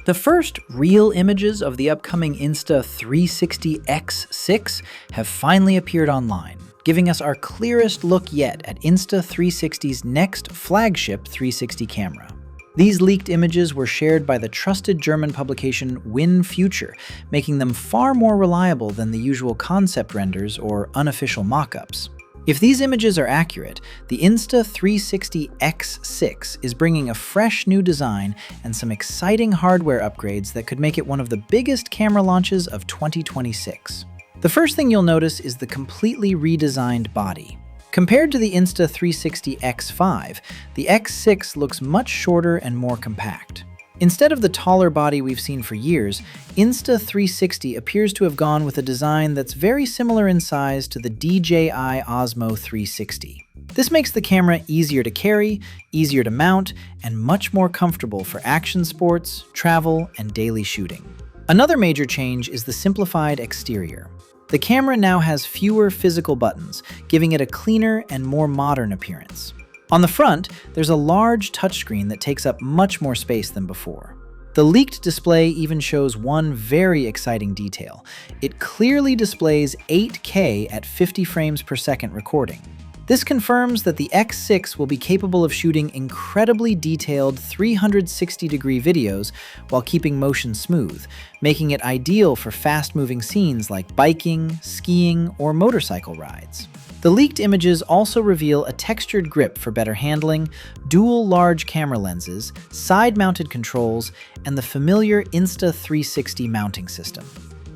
The first real images of the upcoming Insta360 X6 have finally appeared online, giving us our clearest look yet at Insta360's next flagship 360 camera. These leaked images were shared by the trusted German publication WinFuture, making them far more reliable than the usual concept renders or unofficial mock-ups. If these images are accurate, the Insta360 X6 is bringing a fresh new design and some exciting hardware upgrades that could make it one of the biggest camera launches of 2026. The first thing you'll notice is the completely redesigned body. Compared to the Insta360 X5, the X6 looks much shorter and more compact. Instead of the taller body we've seen for years, Insta360 appears to have gone with a design that's very similar in size to the DJI Osmo 360. This makes the camera easier to carry, easier to mount, and much more comfortable for action sports, travel, and daily shooting. Another major change is the simplified exterior. The camera now has fewer physical buttons, giving it a cleaner and more modern appearance. On the front, there's a large touchscreen that takes up much more space than before. The leaked display even shows one very exciting detail. It clearly displays 8K at 50 frames per second recording. This confirms that the X6 will be capable of shooting incredibly detailed 360-degree videos while keeping motion smooth, making it ideal for fast-moving scenes like biking, skiing, or motorcycle rides. The leaked images also reveal a textured grip for better handling, dual large camera lenses, side-mounted controls, and the familiar Insta360 mounting system.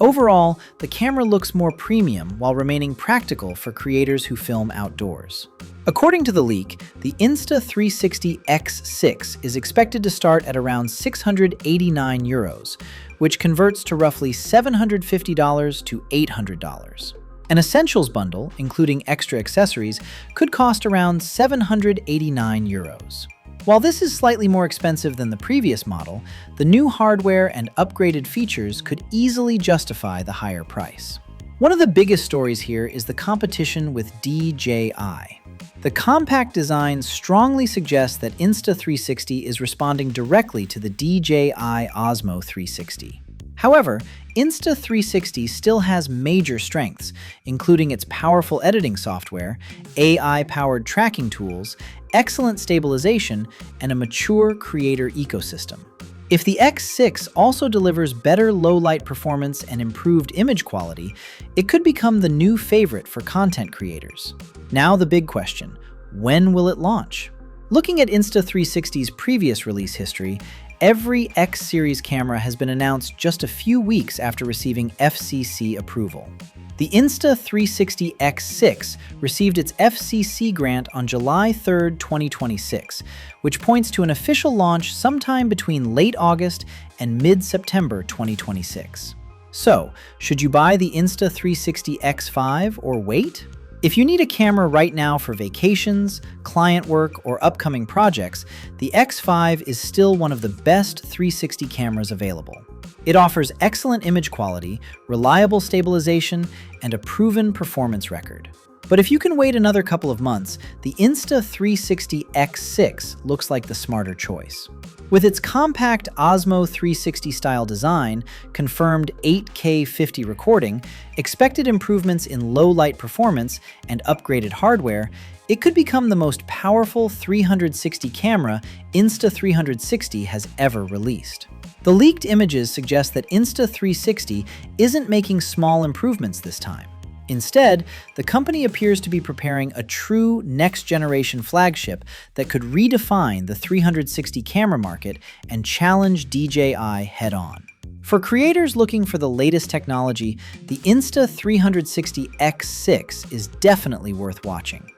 Overall, the camera looks more premium while remaining practical for creators who film outdoors. According to the leak, the Insta360 X6 is expected to start at around €689, which converts to roughly $750 to $800. An Essentials bundle, including extra accessories, could cost around €789. While this is slightly more expensive than the previous model, the new hardware and upgraded features could easily justify the higher price. One of the biggest stories here is the competition with DJI. The compact design strongly suggests that Insta360 is responding directly to the DJI Osmo 360. However, Insta360 still has major strengths, including its powerful editing software, AI-powered tracking tools, excellent stabilization, and a mature creator ecosystem. If the X6 also delivers better low-light performance and improved image quality, it could become the new favorite for content creators. Now the big question, when will it launch? Looking at Insta360's previous release history, every X series camera has been announced just a few weeks after receiving FCC approval. The Insta360 X6 received its FCC grant on July 3, 2026, which points to an official launch sometime between late August and mid-September 2026. So, should you buy the Insta360 X5 or wait? If you need a camera right now for vacations, client work, or upcoming projects, the X5 is still one of the best 360 cameras available. It offers excellent image quality, reliable stabilization, and a proven performance record. But if you can wait another couple of months, the Insta360 X6 looks like the smarter choice. With its compact Osmo 360 style design, confirmed 8K 50 recording, expected improvements in low light performance, and upgraded hardware, it could become the most powerful 360 camera Insta360 has ever released. The leaked images suggest that Insta360 isn't making small improvements this time. Instead, the company appears to be preparing a true next-generation flagship that could redefine the 360 camera market and challenge DJI head-on. For creators looking for the latest technology, the Insta360 X6 is definitely worth watching.